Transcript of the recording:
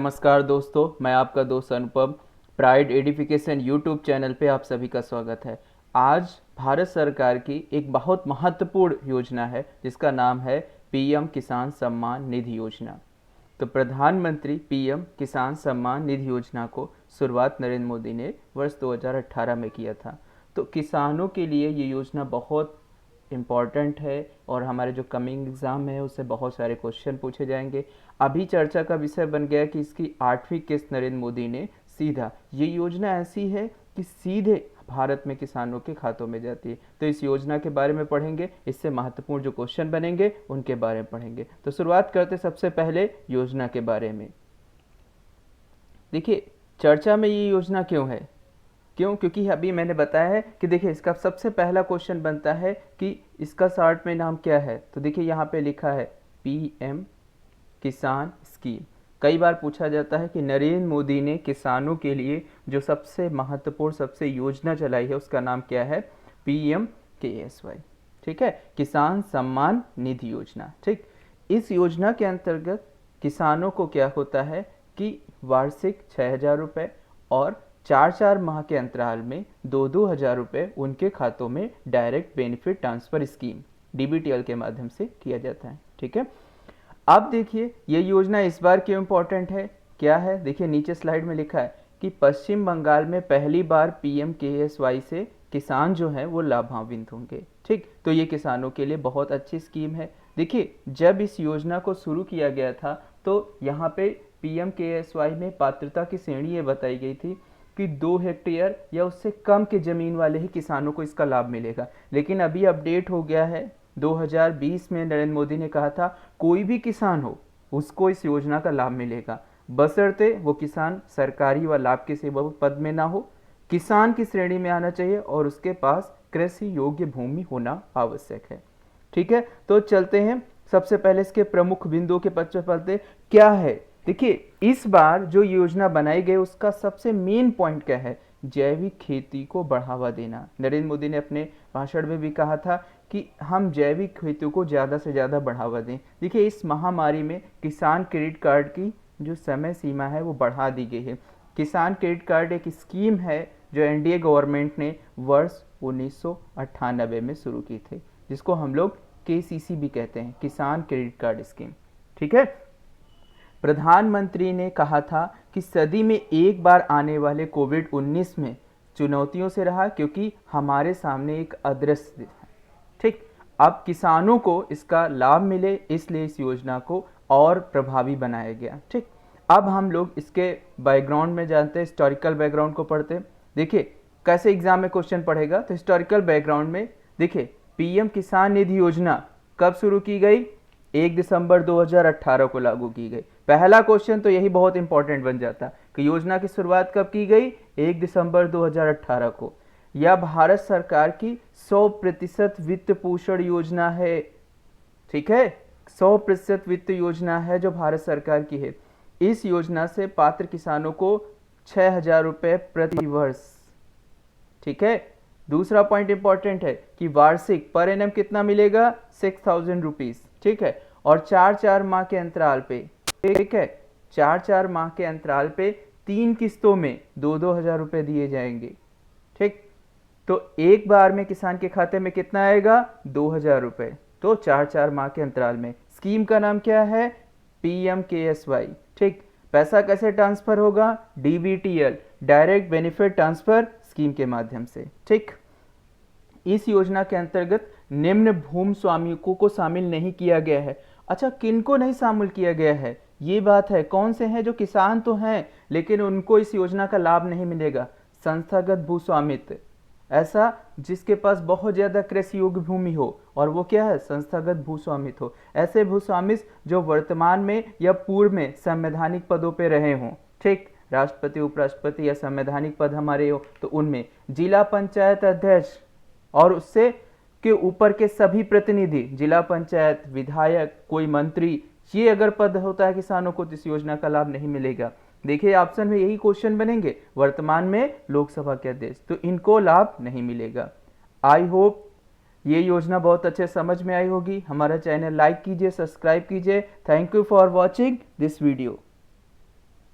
नमस्कार दोस्तों, मैं आपका दोस्त अनुपम। प्राइड एडिफिकेशन यूट्यूब चैनल पे आप सभी का स्वागत है। आज भारत सरकार की एक बहुत महत्वपूर्ण योजना है जिसका नाम है पीएम किसान सम्मान निधि योजना। तो प्रधानमंत्री पीएम किसान सम्मान निधि योजना को शुरुआत नरेंद्र मोदी ने वर्ष 2018 में किया था। तो किसानों के लिए ये योजना बहुत इम्पॉर्टेंट है और हमारे जो कमिंग एग्ज़ाम है उससे बहुत सारे क्वेश्चन पूछे जाएंगे। अभी चर्चा का विषय बन गया कि इसकी 8वीं किस्त नरेंद्र मोदी ने सीधा, ये योजना ऐसी है कि सीधे भारत में किसानों के खातों में जाती है। तो इस योजना के बारे में पढ़ेंगे, इससे महत्वपूर्ण जो क्वेश्चन बनेंगे उनके बारे में पढ़ेंगे। तो शुरुआत करते सबसे पहले योजना के बारे में। देखिए, चर्चा में ये योजना क्यों है? क्योंकि अभी मैंने बताया है कि देखिए इसका सबसे पहला क्वेश्चन बनता है कि इसका शॉर्ट में नाम क्या है। तो देखिए यहाँ पे लिखा है पीएम किसान स्कीम। कई बार पूछा जाता है कि नरेंद्र मोदी ने किसानों के लिए जो सबसे महत्वपूर्ण सबसे योजना चलाई है उसका नाम क्या है? PM KSY. ठीक है, किसान सम्मान निधि योजना। ठीक, इस योजना के अंतर्गत किसानों को क्या होता है कि वार्षिक 6,000 रुपये और 4 माह के अंतराल में 2,000 रुपये उनके खातों में डायरेक्ट बेनिफिट ट्रांसफ़र स्कीम डीबीटीएल के माध्यम से किया जाता है। ठीक है, अब देखिए ये योजना इस बार क्यों इम्पोर्टेंट है, क्या है? देखिए नीचे स्लाइड में लिखा है कि पश्चिम बंगाल में पहली बार पीएम केएसवाई से किसान जो हैं वो लाभान्वित होंगे। ठीक, तो ये किसानों के लिए बहुत अच्छी स्कीम है। देखिए जब इस योजना को शुरू किया गया था तो यहाँ पे पीएम केएसवाई में पात्रता की श्रेणी ये बताई गई थी कि 2 हेक्टेयर या उससे कम के ज़मीन वाले ही किसानों को इसका लाभ मिलेगा। लेकिन अभी अपडेट हो गया है, 2020 में नरेंद्र मोदी ने कहा था कोई भी किसान हो उसको इस योजना का लाभ मिलेगा, बशर्ते वो किसान सरकारी व लाभ के सेवा पद में ना हो, किसान की श्रेणी में आना चाहिए और उसके पास कृषि योग्य भूमि होना आवश्यक है। ठीक है, तो चलते हैं सबसे पहले इसके प्रमुख बिंदुओं के पक्ष पर पढ़ते क्या है। देखिए इस बार जो योजना बनाई गई उसका सबसे मेन पॉइंट क्या है? जैविक खेती को बढ़ावा देना। नरेंद्र मोदी ने अपने भाषण में भी कहा था कि हम जैविक खेती को ज़्यादा से ज़्यादा बढ़ावा दें। देखिए इस महामारी में किसान क्रेडिट कार्ड की जो समय सीमा है वो बढ़ा दी गई है। किसान क्रेडिट कार्ड एक स्कीम है जो एनडीए गवर्नमेंट ने वर्ष 1998 में शुरू की थी, जिसको हम लोग केसीसी भी कहते हैं, किसान क्रेडिट कार्ड स्कीम। ठीक है, प्रधानमंत्री ने कहा था कि सदी में एक बार आने वाले कोविड-19 में चुनौतियों से रहा क्योंकि हमारे सामने एक अदृश्य है। ठीक, अब किसानों को इसका लाभ मिले इसलिए इस योजना को और प्रभावी बनाया गया। ठीक, अब हम लोग इसके बैकग्राउंड में जानते हैं, हिस्टोरिकल बैकग्राउंड को पढ़ते हैं। देखिए कैसे एग्जाम में क्वेश्चन पढ़ेगा, तो हिस्टोरिकल बैकग्राउंड में देखिए पीएम किसान निधि योजना कब शुरू की गई? 1 दिसंबर 2018 को लागू की गई। पहला क्वेश्चन तो यही बहुत इंपॉर्टेंट बन जाता कि योजना की शुरुआत कब की गई? 1 दिसंबर 2018 को। यह भारत सरकार की 100% वित्त पोषण योजना है। ठीक है, 100% वित्त योजना है जो भारत सरकार की है। इस योजना से पात्र किसानों को 6,000 रुपये प्रति वर्ष। ठीक है, दूसरा पॉइंट इंपॉर्टेंट है कि वार्षिक पर एनम कितना मिलेगा? 6,000 रुपीज। ठीक है, और 4 माह के अंतराल पे, ठीक है, 4 माह के अंतराल पे 3 किस्तों में 2,000 रुपये दिए जाएंगे। ठीक, तो एक बार में किसान के खाते में कितना आएगा? 2,000 रुपये। तो 4 माह के अंतराल में। स्कीम का नाम क्या है? PM KSY. ठीक, पैसा कैसे ट्रांसफर होगा? डीबीटीएल, डायरेक्ट बेनिफिट ट्रांसफर स्कीम के माध्यम से। ठीक, इस योजना के अंतर्गत निम्न भूमि स्वामियों को शामिल नहीं किया गया है। अच्छा, किनको नहीं शामिल किया गया है? ये बात है, कौन से हैं जो किसान तो हैं लेकिन उनको इस योजना का लाभ नहीं मिलेगा? संस्थागत भूस्वामित्व, ऐसा जिसके पास बहुत ज़्यादा कृषि योग्य भूमि हो, और वो क्या है? संस्थागत भूस्वामित्व हो। ऐसे भूस्वामित्व जो वर्तमान में या पूर्व में संवैधानिक पदों पे रहे हों। ठीक, राष्ट्रपति, उपराष्ट्रपति या संवैधानिक पद हमारे हो तो उनमें जिला पंचायत अध्यक्ष और उससे के ऊपर के सभी प्रतिनिधि, जिला पंचायत, विधायक, कोई मंत्री, ये अगर पद होता है किसानों को तो इस योजना का लाभ नहीं मिलेगा। देखिए ऑप्शन में यही क्वेश्चन बनेंगे, वर्तमान में लोकसभा के अध्यक्ष, तो इनको लाभ नहीं मिलेगा। आई होप ये योजना बहुत अच्छे समझ में आई होगी। हमारा चैनल लाइक कीजिए, सब्सक्राइब कीजिए। Thank you for watching this video.